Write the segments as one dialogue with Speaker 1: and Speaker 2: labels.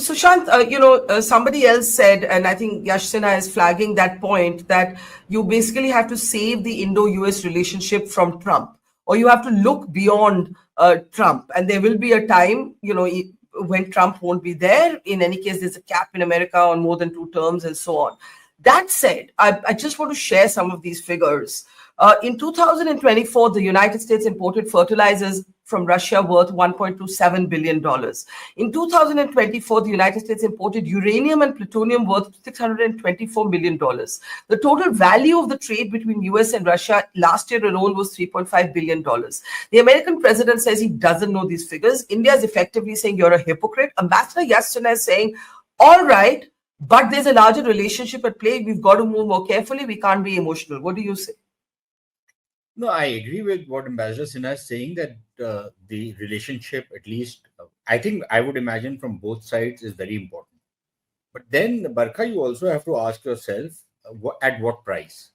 Speaker 1: Sushant, somebody else said, and I think Yash Sinha is flagging that point, that you basically have to save the Indo-US relationship from Trump, or you have to look beyond Trump. And there will be a time, when Trump won't be there. In any case, there's a cap in America on more than 2 terms and so on. That said, I just want to share some of these figures. In 2024, the United States imported fertilizers from Russia worth $1.27 billion. In 2024, the United States imported uranium and plutonium worth $624 million. The total value of the trade between US and Russia last year alone was $3.5 billion. The American president says he doesn't know these figures. India is effectively saying you're a hypocrite. Ambassador Yash Sinha is saying, all right, but there's a larger relationship at play. We've got to move more carefully. We can't be emotional. What do you say?
Speaker 2: No, I agree with what Ambassador Sinha is saying, that the relationship, at least, I think I would imagine from both sides, is very important. But then, Barkha, you also have to ask yourself, at what price?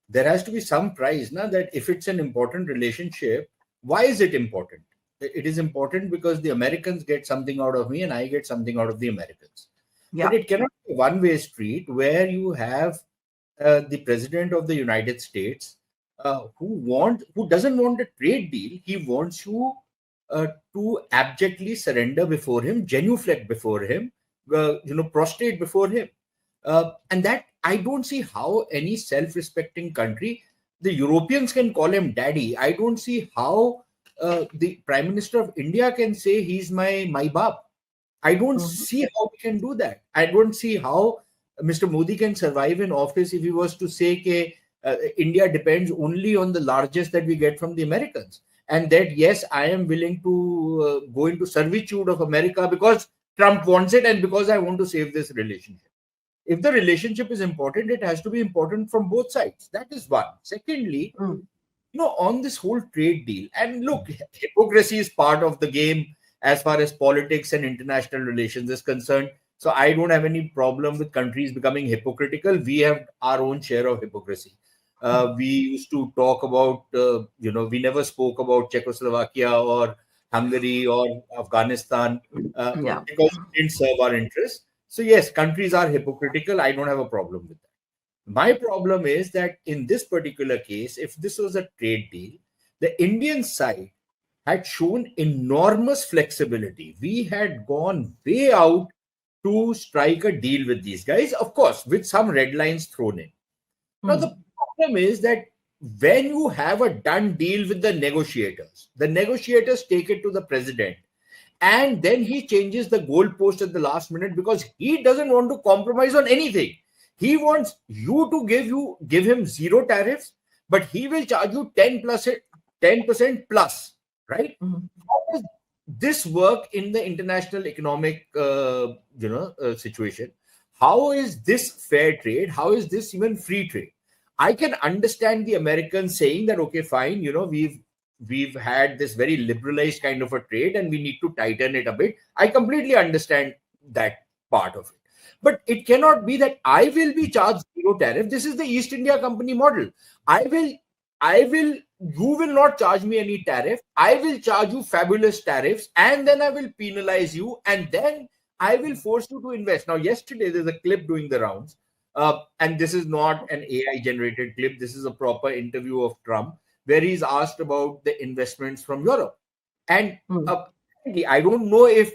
Speaker 2: There has to be some price, na, that if it's an important relationship, why is it important? It is important because the Americans get something out of me and I get something out of the Americans. Yeah. But it cannot be a one-way street where you have the president of the United States who doesn't want a trade deal. He wants you to abjectly surrender before him, genuflect before him, prostrate before him. And that I don't see how any self-respecting country, the Europeans can call him daddy. I don't see how the Prime Minister of India can say he's my baap. I don't see how we can do that. I don't see how Mr. Modi can survive in office if he was to say that India depends only on the largest that we get from the Americans. And that, yes, I am willing to go into servitude of America because Trump wants it and because I want to save this relationship. If the relationship is important, it has to be important from both sides. That is one. Secondly, on this whole trade deal, and look, hypocrisy is part of the game as far as politics and international relations is concerned. So I don't have any problem with countries becoming hypocritical. We have our own share of hypocrisy. We used to talk about, we never spoke about Czechoslovakia or Hungary or Afghanistan because it didn't serve our interests. So yes, countries are hypocritical. I don't have a problem with that. My problem is that in this particular case, if this was a trade deal, the Indian side had shown enormous flexibility. We had gone way out to strike a deal with these guys, of course, with some red lines thrown in. Now, the problem is that when you have a done deal with the negotiators take it to the president, and then he changes the goalpost at the last minute because he doesn't want to compromise on anything. He wants you to give him zero tariffs, but he will charge you 10% plus, right? How does this work in the international economic situation? How is this fair trade? How is this even free trade? I can understand the Americans saying that, okay, fine, we've had this very liberalized kind of a trade and we need to tighten it a bit. I completely understand that part of it. But it cannot be that I will be charged zero tariff. This is the East India Company model. You will not charge me any tariff. I will charge you fabulous tariffs and then I will penalize you and then I will force you to invest. Now, yesterday there's a clip doing the rounds and this is not an AI generated clip. This is a proper interview of Trump where he's asked about the investments from Europe. And I don't know if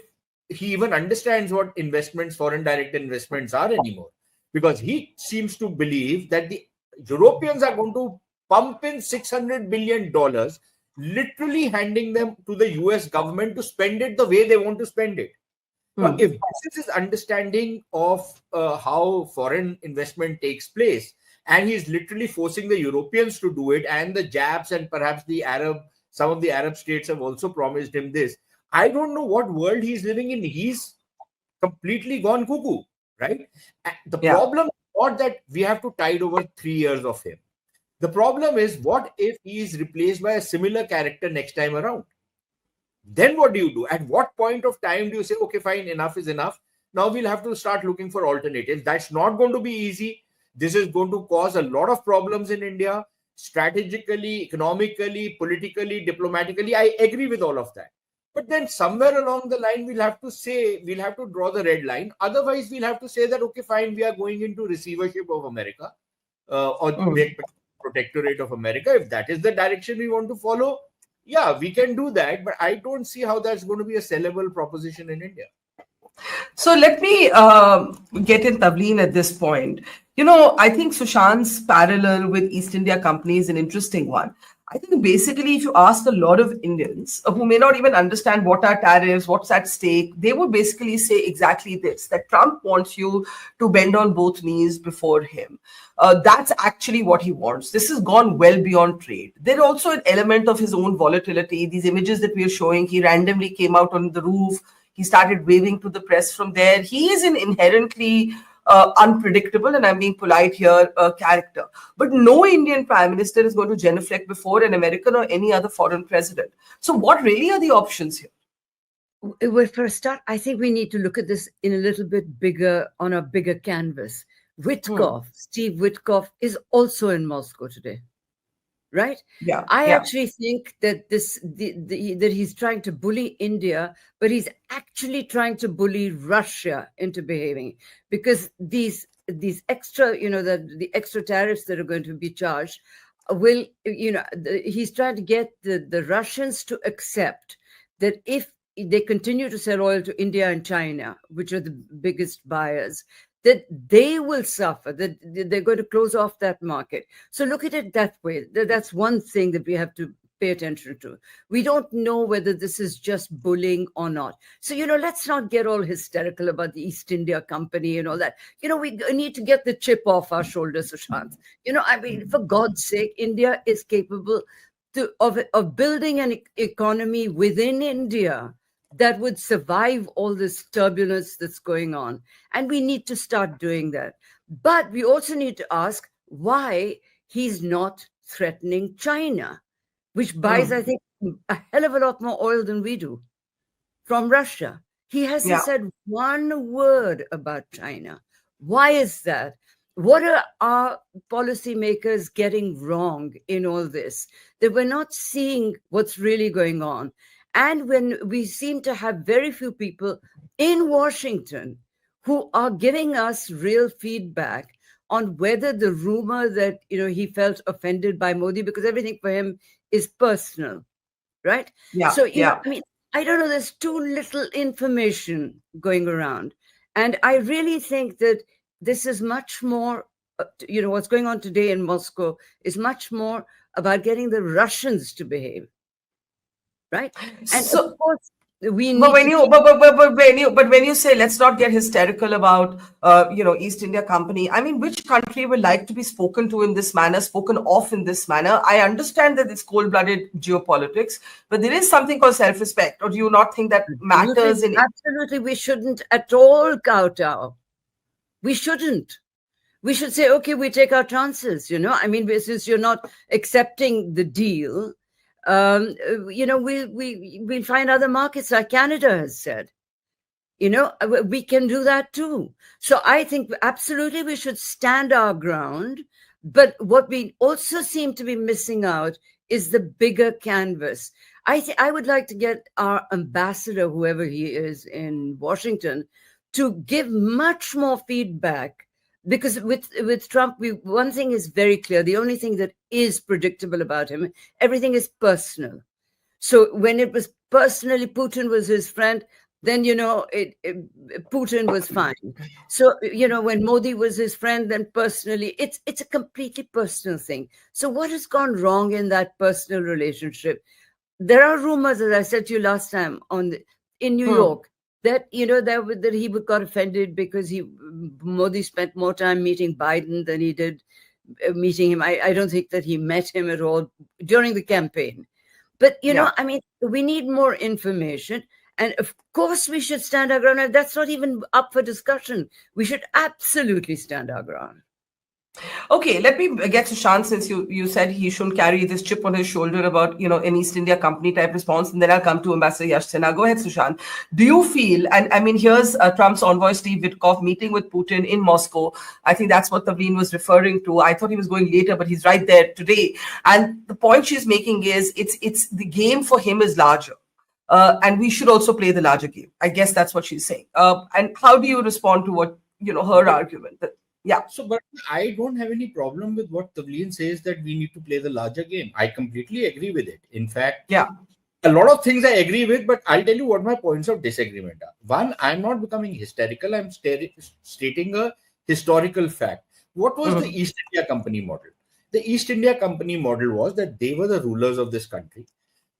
Speaker 2: he even understands what investments, foreign direct investments are anymore, because he seems to believe that the Europeans are going to pump in $600 billion, literally handing them to the US government to spend it the way they want to spend it. Now, if this is his understanding of how foreign investment takes place, and he's literally forcing the Europeans to do it, and the Japs and perhaps some of the Arab states have also promised him this, I don't know what world he's living in. He's completely gone cuckoo, right? The problem is not that we have to tide over 3 years of him. The problem is, what if he is replaced by a similar character next time around? Then what do you do? At what point of time do you say, okay, fine, enough is enough. Now we'll have to start looking for alternatives. That's not going to be easy. This is going to cause a lot of problems in India, strategically, economically, politically, diplomatically. I agree with all of that. But then somewhere along the line, we'll have to draw the red line. Otherwise, we'll have to say that, okay, fine, we are going into receivership of America or the protectorate of America. If that is the direction we want to follow, yeah, we can do that. But I don't see how that's going to be a sellable proposition in India.
Speaker 1: So let me get in Tavleen at this point. I think Sushant's parallel with East India Company is an interesting one. I think basically, if you ask a lot of Indians who may not even understand what are tariffs, what's at stake, they would basically say exactly this, that Trump wants you to bend on both knees before him. That's actually what he wants. This has gone well beyond trade. There's also an element of his own volatility. These images that we are showing, he randomly came out on the roof. He started waving to the press from there. He is an inherently unpredictable, and I'm being polite here, character. But no Indian prime minister is going to genuflect before an American or any other foreign president. So what really are the options here?
Speaker 3: Well, for a start, I think we need to look at this in a little bit bigger, on a bigger canvas. Steve Witkoff is also in Moscow today. Right?
Speaker 1: Yeah.
Speaker 3: I actually think that that he's trying to bully India, but he's actually trying to bully Russia into behaving, because these extra, the extra tariffs that are going to be charged will, he's trying to get the Russians to accept that if they continue to sell oil to India and China, which are the biggest buyers, that they will suffer, that they're going to close off that market. So look at it that way. That's one thing that we have to pay attention to. We don't know whether this is just bullying or not. So, let's not get all hysterical about the East India Company and all that. We need to get the chip off our shoulders, Sushant. For God's sake, India is capable of building an economy within India that would survive all this turbulence that's going on. And we need to start doing that. But we also need to ask why he's not threatening China, which buys, I think, a hell of a lot more oil than we do from Russia. He hasn't said one word about China. Why is that? What are our policymakers getting wrong in all this? That we're not seeing what's really going on. And when we seem to have very few people in Washington who are giving us real feedback on whether the rumor that, he felt offended by Modi, because everything for him is personal, right?
Speaker 1: Yeah.
Speaker 3: So, I don't know, there's too little information going around. And I really think that this is much more, what's going on today in Moscow is much more about getting the Russians to behave. Right, and so, of course, we need.
Speaker 1: But when you say let's not get hysterical about East India Company, I mean, which country would like to be spoken to in this manner, spoken of in this manner? I understand that it's cold-blooded geopolitics, but there is something called self-respect. Or do you not think that matters?
Speaker 3: Absolutely, we shouldn't at all kowtow. We shouldn't. We should say, okay, we take our chances. Since you're not accepting the deal. We'll find other markets, like Canada has said. We can do that too. So I think absolutely we should stand our ground. But what we also seem to be missing out is the bigger canvas. I would like to get our ambassador, whoever he is in Washington, to give much more feedback. Because with Trump, one thing is very clear. The only thing that is predictable about him, everything is personal. So when it was personally, Putin was his friend, then, Putin was fine. So, when Modi was his friend, then personally, it's a completely personal thing. So what has gone wrong in that personal relationship? There are rumors, as I said to you last time, in New York, that that he got offended because Modi spent more time meeting Biden than he did meeting him. I don't think that he met him at all during the campaign. But we need more information, and of course we should stand our ground. And that's not even up for discussion. We should absolutely stand our ground.
Speaker 1: Okay, let me get to Sushant, since you said he shouldn't carry this chip on his shoulder about, an East India Company type response, and then I'll come to Ambassador Yash Sinha. Go ahead, Sushant. Do you feel, and I mean, here's Trump's envoy, Steve Witkoff, meeting with Putin in Moscow. I think that's what Tavleen was referring to. I thought he was going later, but he's right there today. And the point she's making is it's the game for him is larger. and we should also play the larger game. I guess that's what she's saying. And how do you respond to what her argument? Yeah.
Speaker 2: So, but I don't have any problem with what Tavleen says that we need to play the larger game. I completely agree with it. In fact,
Speaker 1: Yeah.
Speaker 2: a lot of things I agree with, but I'll tell you what my points of disagreement are. One, I'm not becoming hysterical. I'm stating a historical fact. What was the East India Company model? The East India Company model was that they were the rulers of this country.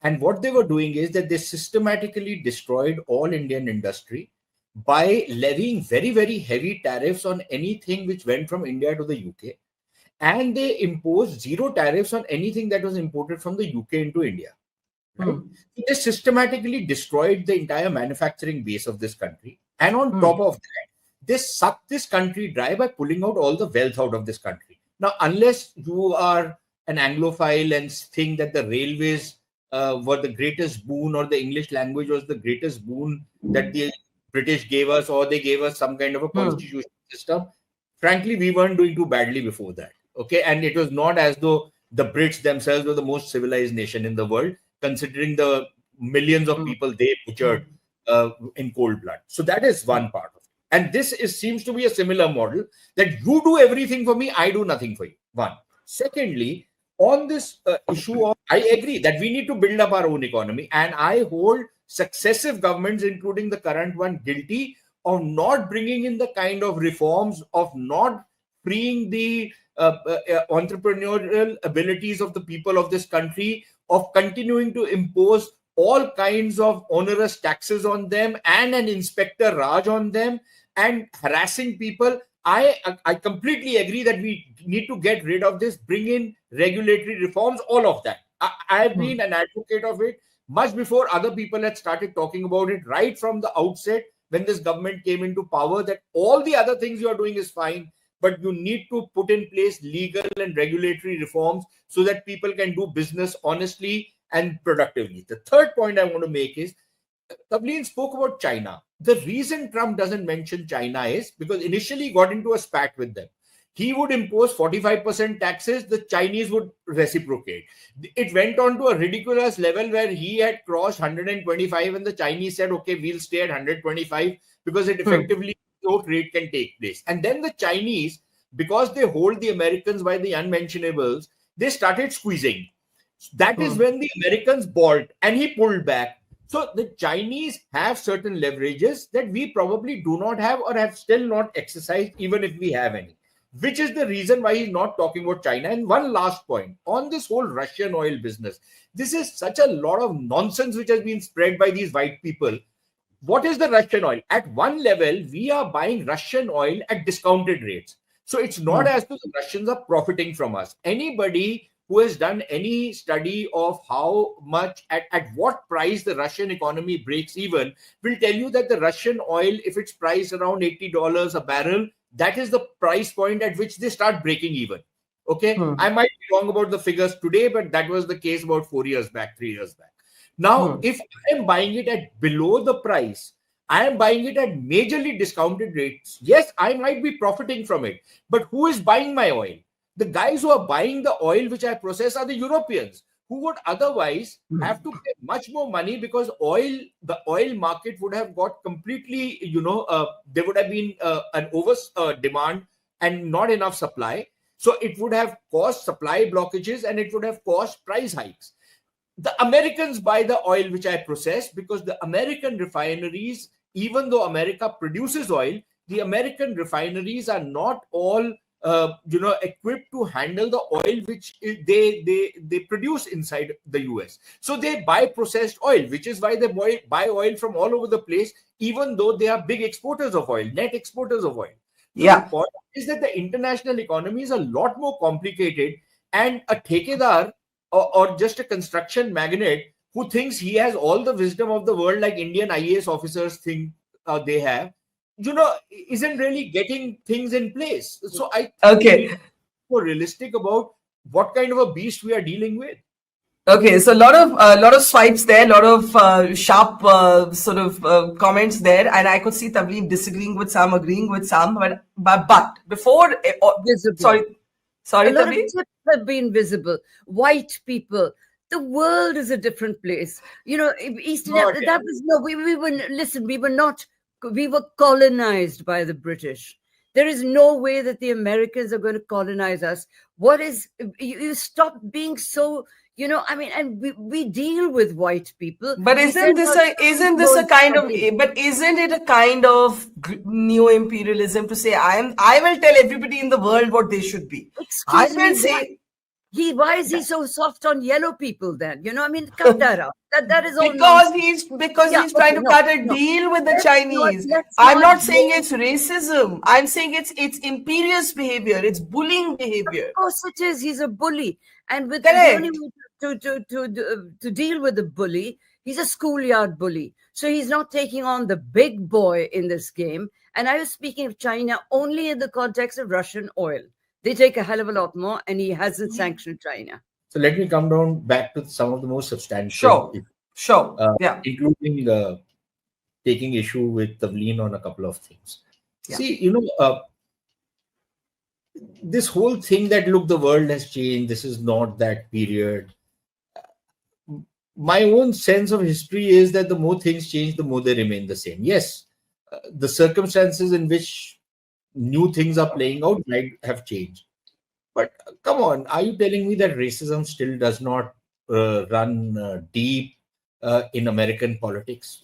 Speaker 2: And what they were doing is that they systematically destroyed all Indian industry by levying very, very heavy tariffs on anything which went from India to the UK. And they imposed zero tariffs on anything that was imported from the UK into India. Right? They systematically destroyed the entire manufacturing base of this country. And on top of that, they sucked this country dry by pulling out all the wealth out of this country. Now, unless you are an Anglophile and think that the railways were the greatest boon, or the English language was the greatest boon that the British gave us, or they gave us some kind of a constitutional system, frankly, we weren't doing too badly before that. Okay. And it was not as though the Brits themselves were the most civilized nation in the world, considering the millions of people they butchered in cold blood. So that is one part of it. And this seems to be a similar model, that you do everything for me, I do nothing for you. One. Secondly, on this issue of, I agree that we need to build up our own economy, and I hold successive governments, including the current one, guilty of not bringing in the kind of reforms, of not freeing the entrepreneurial abilities of the people of this country, of continuing to impose all kinds of onerous taxes on them and an inspector Raj on them and harassing people. I completely agree that we need to get rid of this, bring in regulatory reforms, all of that. I've been an advocate of it much before other people had started talking about it, right from the outset when this government came into power, that all the other things you are doing is fine, but you need to put in place legal and regulatory reforms so that people can do business honestly and productively. The third point I want to make is, Tavleen spoke about China. The reason Trump doesn't mention China is because initially he got into a spat with them. He would impose 45% taxes, the Chinese would reciprocate. It went on to a ridiculous level where he had crossed 125 and the Chinese said, okay, we'll stay at 125 because it effectively no trade can take place. And then the Chinese, because they hold the Americans by the unmentionables, they started squeezing. That is when the Americans balked and he pulled back. So the Chinese have certain leverages that we probably do not have or have still not exercised, even if we have any, which is the reason why he's not talking about China. And one last point on this whole Russian oil business. This is such a lot of nonsense which has been spread by these white people. What is the Russian oil? At one level, we are buying Russian oil at discounted rates. So it's not as though the Russians are profiting from us. Anybody who has done any study of how much, at what price the Russian economy breaks even, will tell you that the Russian oil, if it's priced around $80 a barrel, that is the price point at which they start breaking even. Okay. I might be wrong about the figures today, but that was the case about 4 years back, 3 years back. Now, if I am buying it at below the price, I am buying it at majorly discounted rates. Yes, I might be profiting from it, but who is buying my oil? The guys who are buying the oil which I process are the Europeans, who would otherwise have to pay much more money because the oil market would have got completely, there would have been an over demand and not enough supply. So it would have caused supply blockages and it would have caused price hikes. The Americans buy the oil which I process because the American refineries, even though America produces oil, the American refineries are not all equipped to handle the oil which they produce inside the US. So they buy processed oil, which is why they buy oil from all over the place, even though they are big exporters of oil, net exporters of oil. So the point is that the international economy is a lot more complicated, and a thekedar or just a construction magnate who thinks he has all the wisdom of the world, like Indian IAS officers think they have, isn't really getting things in place. So I think we need to be more realistic about what kind of a beast we are dealing with.
Speaker 1: Okay, so a lot of swipes there, a lot of sharp comments there, and I could see Tavleen disagreeing with some, agreeing with some, but before
Speaker 3: visible.
Speaker 1: sorry,
Speaker 3: a lot
Speaker 1: Tavleen?
Speaker 3: of tips have been visible. White people The world is a different place. Eastern,
Speaker 2: Not
Speaker 3: that
Speaker 2: yet.
Speaker 3: was no, we were, listen, we were colonized by the British. There is no way that the Americans are going to colonize us. You stop being so, and we deal with white people.
Speaker 1: But
Speaker 3: We
Speaker 1: isn't
Speaker 3: send
Speaker 1: this
Speaker 3: our
Speaker 1: a isn't
Speaker 3: children to
Speaker 1: this
Speaker 3: go
Speaker 1: a
Speaker 3: and
Speaker 1: kind of
Speaker 3: study.
Speaker 1: but isn't it a kind of neo-imperialism to say I will tell everybody in the world what they should be? I
Speaker 3: Excuse
Speaker 1: will
Speaker 3: me, what?
Speaker 1: say
Speaker 3: Why is he so soft on yellow people then? Cut that out. That is all
Speaker 1: because
Speaker 3: nonsense. Yeah,
Speaker 1: he's trying
Speaker 3: okay,
Speaker 1: to
Speaker 3: no,
Speaker 1: cut a
Speaker 3: no.
Speaker 1: deal with the Chinese.
Speaker 3: Let's
Speaker 1: I'm
Speaker 3: not
Speaker 1: not saying
Speaker 3: blame.
Speaker 1: it's racism. I'm saying it's imperious behavior. It's bullying behavior.
Speaker 3: Of course it is. He's a bully, and with the only
Speaker 1: Correct.
Speaker 3: way to deal with the bully, he's a schoolyard bully. So he's not taking on the big boy in this game. And I was speaking of China only in the context of Russian oil. They take a hell of a lot more, and he hasn't sanctioned China.
Speaker 2: So let me come down back to some of the most substantive,
Speaker 1: Sure. Sure.
Speaker 2: uh,
Speaker 1: Yeah.
Speaker 2: including taking issue with Tavleen on a couple of things.
Speaker 1: Yeah.
Speaker 2: See, this whole thing that look, the world has changed. This is not that period. My own sense of history is that the more things change, the more they remain the same. Yes, the circumstances in which new things are playing out might have changed. But come on, are you telling me that racism still does not run deep in American politics?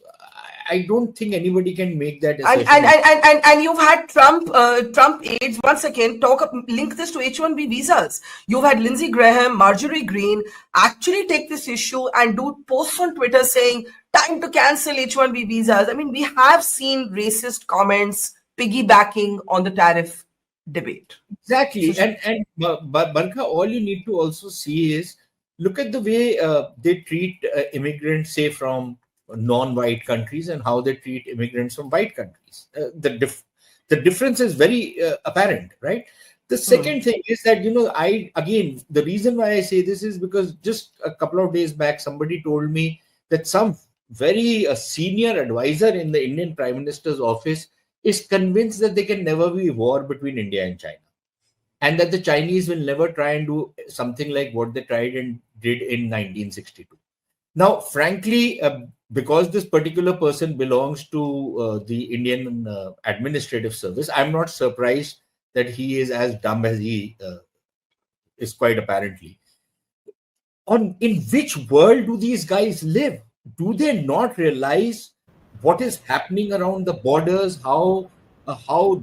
Speaker 2: I don't think anybody can make that assertion.
Speaker 1: And you've had Trump aides once again link this to H-1B visas. You've had Lindsey Graham, Marjorie Greene actually take this issue and do posts on Twitter saying time to cancel H-1B visas. I mean, we have seen racist comments piggybacking on the tariff debate.
Speaker 2: Exactly. And Barkha, all you need to also see is look at the way they treat immigrants, say, from non-white countries and how they treat immigrants from white countries. The difference is very apparent, right? The second thing is that, the reason why I say this is because just a couple of days back, somebody told me that some very senior advisor in the Indian Prime Minister's office is convinced that there can never be war between India and China, and that the Chinese will never try and do something like what they tried and did in 1962. Now, frankly, because this particular person belongs to the Indian Administrative Service, I'm not surprised that he is as dumb as he is, quite apparently. In which world do these guys live? Do they not realize what is happening around the borders, how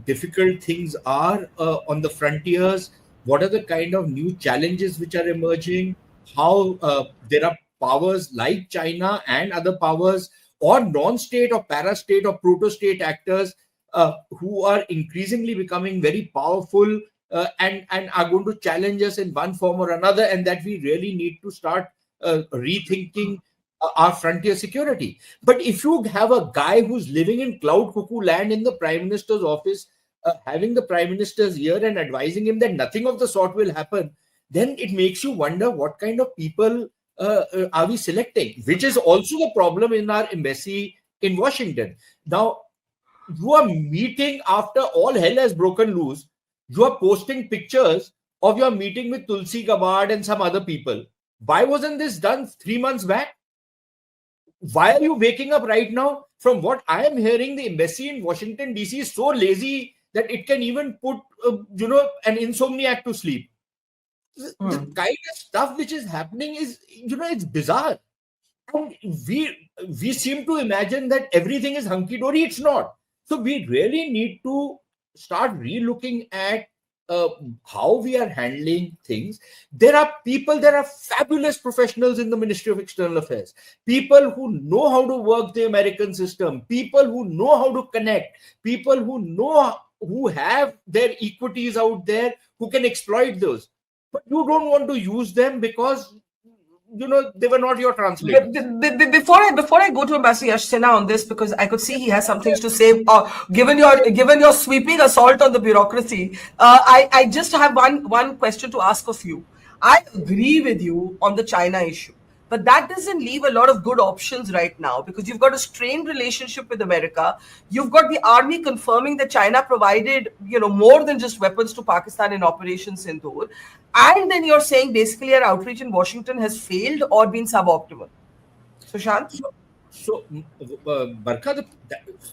Speaker 2: difficult things are on the frontiers, what are the kind of new challenges which are emerging, how there are powers like China and other powers or non-state or para-state or proto-state actors who are increasingly becoming very powerful and are going to challenge us in one form or another, and that we really need to start rethinking our frontier security. But if you have a guy who's living in cloud cuckoo land in the Prime Minister's office, having the Prime Minister's ear and advising him that nothing of the sort will happen, then it makes you wonder what kind of people are we selecting, which is also the problem in our embassy in Washington. Now, you are meeting after all hell has broken loose. You are posting pictures of your meeting with Tulsi Gabbard and some other people. Why wasn't this done 3 months back? Why are you waking up right now? From what I am hearing, the embassy in Washington, D.C. is so lazy that it can even put, an insomniac to sleep. The kind of stuff which is happening is, it's bizarre. And we seem to imagine that everything is hunky-dory. It's not. So we really need to start relooking at how we are handling things. There are fabulous professionals in the Ministry of External Affairs, people who know how to work the American system, people who know how to connect, people who have their equities out there, who can exploit those. But you don't want to use them because they were not your translators.
Speaker 1: Before I go to Ambassador Yash Sinha on this, because I could see he has some things to say. Given your sweeping assault on the bureaucracy, I just have one question to ask of you. I agree with you on the China issue, But that doesn't leave a lot of good options right now, because you've got a strained relationship with America. You've got the army confirming that China provided, more than just weapons to Pakistan in Operation Sindoor. And then you're saying basically our outreach in Washington has failed or been suboptimal. Sushant?
Speaker 2: Barkha,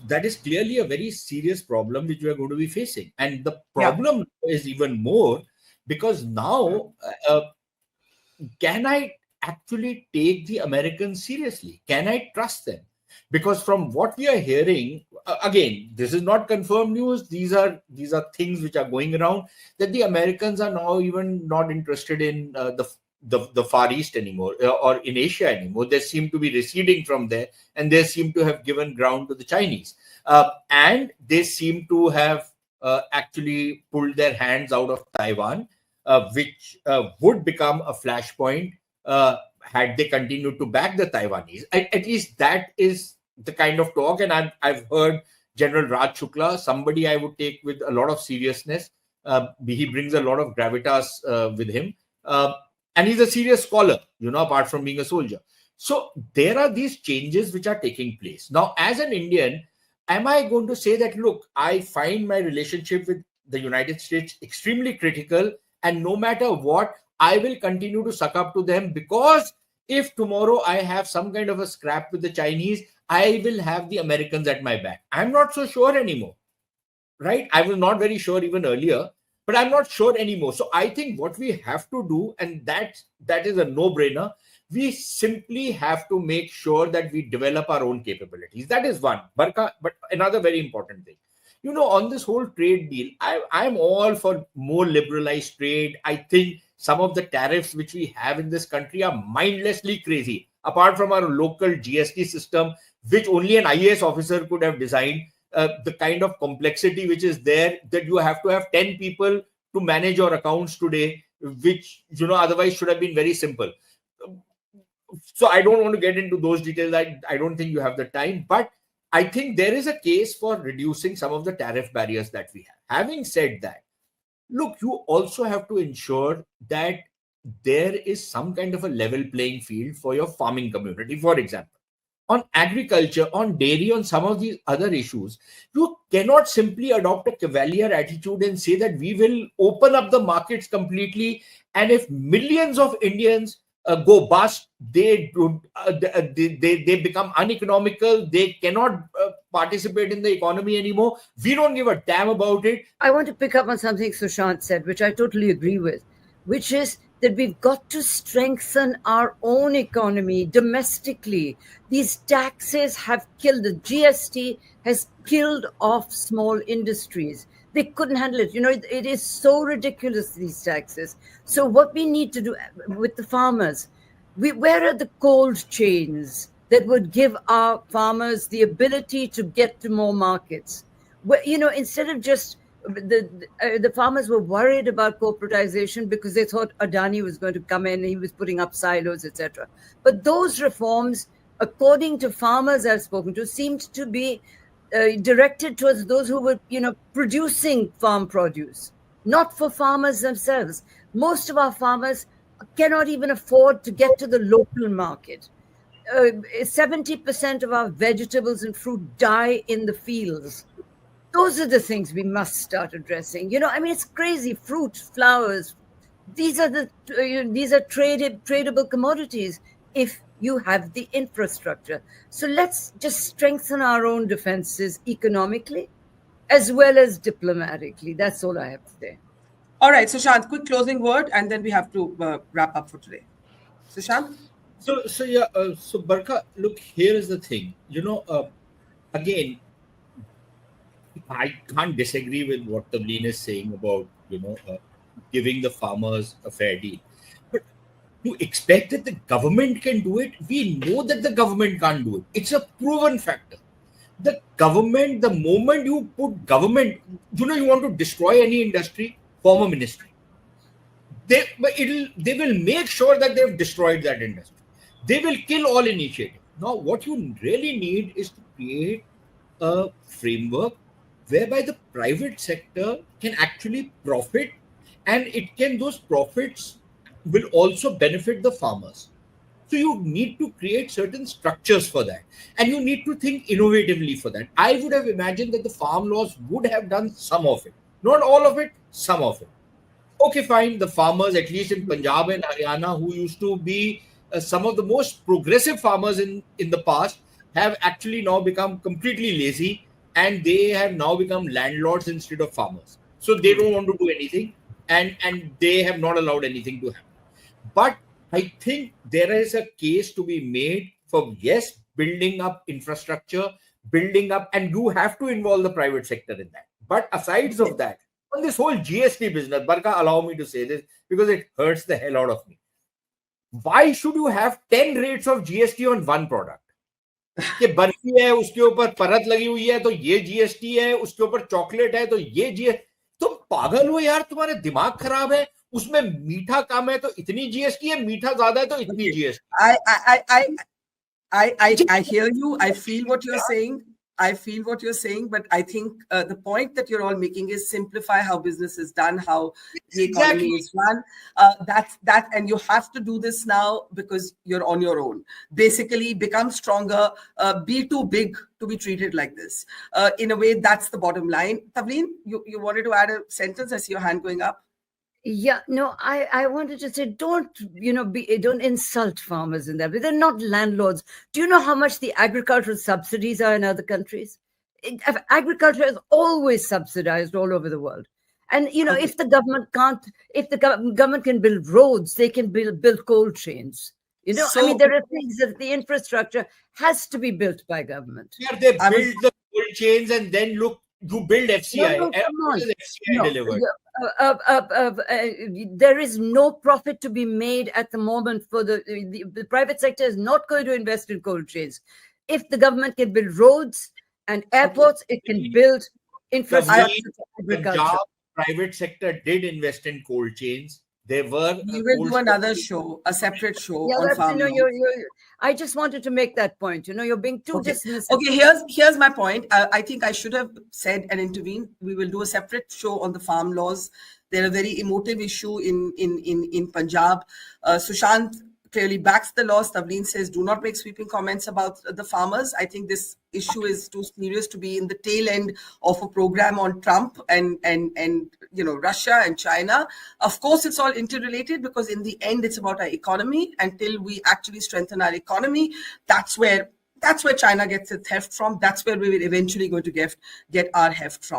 Speaker 2: that is clearly a very serious problem which we are going to be facing. And the
Speaker 1: Yeah.
Speaker 2: problem is even more because now, can I actually take the Americans seriously? Can I trust them? Because from what we are hearing, again, this is not confirmed news. These are things which are going around, that the Americans are now even not interested in the Far East anymore, or in Asia anymore. They seem to be receding from there, and they seem to have given ground to the Chinese, and they seem to have actually pulled their hands out of Taiwan, which would become a flashpoint had they continued to back the Taiwanese. At least that is the kind of talk. And I've heard General Raj Shukla, somebody I would take with a lot of seriousness. He brings a lot of gravitas with him. And he's a serious scholar, apart from being a soldier. So there are these changes which are taking place. Now, as an Indian, am I going to say that, look, I find my relationship with the United States extremely critical, and no matter what, I will continue to suck up to them, because if tomorrow I have some kind of a scrap with the Chinese, I will have the Americans at my back? I'm not so sure anymore, right? I was not very sure even earlier, but I'm not sure anymore. So I think what we have to do, and that is a no-brainer, we simply have to make sure that we develop our own capabilities. That is one. Barkha, but another very important thing, on this whole trade deal, I'm all for more liberalized trade. I think some of the tariffs which we have in this country are mindlessly crazy, apart from our local GST system, which only an IAS officer could have designed. The kind of complexity which is there, that you have to have 10 people to manage your accounts today, which, otherwise should have been very simple. So I don't want to get into those details. I don't think you have the time, but I think there is a case for reducing some of the tariff barriers that we have. Having said that, look, you also have to ensure that there is some kind of a level playing field for your farming community. For example, on agriculture, on dairy, on some of these other issues, you cannot simply adopt a cavalier attitude and say that we will open up the markets completely, and if millions of Indians go bust, they become uneconomical, they cannot participate in the economy anymore. We don't give a damn about it.
Speaker 3: I want to pick up on something Sushant said, which I totally agree with, which is that we've got to strengthen our own economy domestically. These taxes have killed, the GST has killed off small industries. They couldn't handle it. It is so ridiculous, these taxes. So what we need to do with the farmers, where are the cold chains that would give our farmers the ability to get to more markets? Where, instead of just the farmers were worried about corporatization because they thought Adani was going to come in, he was putting up silos, etc. But those reforms, according to farmers I've spoken to, seemed to be directed towards those who were, producing farm produce, not for farmers themselves. Most of our farmers cannot even afford to get to the local market. 70% of our vegetables and fruit die in the fields. Those are the things we must start addressing. It's crazy. Fruit, flowers, these are tradable commodities if you have the infrastructure. So let's just strengthen our own defenses economically as well as diplomatically. That's all I have to say.
Speaker 1: All right, Sushant, quick closing word, and then we have to wrap up for today. Sushant?
Speaker 2: So Barkha, look, here is the thing. Again, I can't disagree with what Tavleen is saying about, giving the farmers a fair deal. But to expect that the government can do it, we know that the government can't do it. It's a proven factor. The government, the moment you put government, you want to destroy any industry, form a ministry. They will make sure that they've destroyed that industry. They will kill all initiative. Now, what you really need is to create a framework whereby the private sector can actually profit, and those profits will also benefit the farmers. So you need to create certain structures for that, and you need to think innovatively for that. I would have imagined that the farm laws would have done some of it, not all of it, some of it. Okay, fine. The farmers, at least in Punjab and Haryana, who used to be some of the most progressive farmers in the past, have actually now become completely lazy, and they have now become landlords instead of farmers. So they don't want to do anything, and they have not allowed anything to happen. But I think there is a case to be made for, yes, building up infrastructure, building up, and you have to involve the private sector in that. But aside of that, on this whole GST business, Barkha, allow me to say this because it hurts the hell out of me. Why should you have 10 rates of GST on one product? कि बर्फी है उसके ऊपर परत लगी हुई है तो ये जीएसटी है, उसके ऊपर चॉकलेट है तो ये जीएसटी. तुम पागल हो यार, तुम्हारे दिमाग खराब है. उसमें मीठा कम है तो इतनी जीएसटी है, मीठा ज्यादा है तो इतनी GST.
Speaker 1: I hear you. I feel what you're saying. I feel what you're saying, but I think the point that you're all making is simplify how business is done, how the economy is run. That, and you have to do this now because you're on your own. Basically, become stronger. Be too big to be treated like this. In a way, that's the bottom line. Tavleen, you wanted to add a sentence? I see your hand going up.
Speaker 3: Yeah, no, I wanted to say, don't insult farmers in that way. They're not landlords. Do you know how much the agricultural subsidies are in other countries? Agriculture is always subsidized all over the world. And, if the government government can build roads, they can build cold chains. There are things that the infrastructure has to be built by government.
Speaker 2: Yeah, they build the cold chains and then look, you build FCI.
Speaker 3: No, come on.
Speaker 2: FCI delivered.
Speaker 3: There is no profit to be made at the moment for the private sector is not going to invest in cold chains. If the government can build roads and airports, it can build infrastructure for agriculture.
Speaker 2: The private sector did invest in cold chains. There were.
Speaker 1: We will do another show, a separate show on farm.
Speaker 3: I just wanted to make that point. You're being too dismissive.
Speaker 1: Okay, here's my point. I think I should have said and intervened. We will do a separate show on the farm laws. They're a very emotive issue in Punjab. Sushant clearly backs the laws. Tavleen says, do not make sweeping comments about the farmers. I think this issue is too serious to be in the tail end of a program on Trump and Russia and China. Of course, it's all interrelated because in the end, it's about our economy. Until we actually strengthen our economy, that's where China gets its heft from. That's where we will eventually going to get our heft from.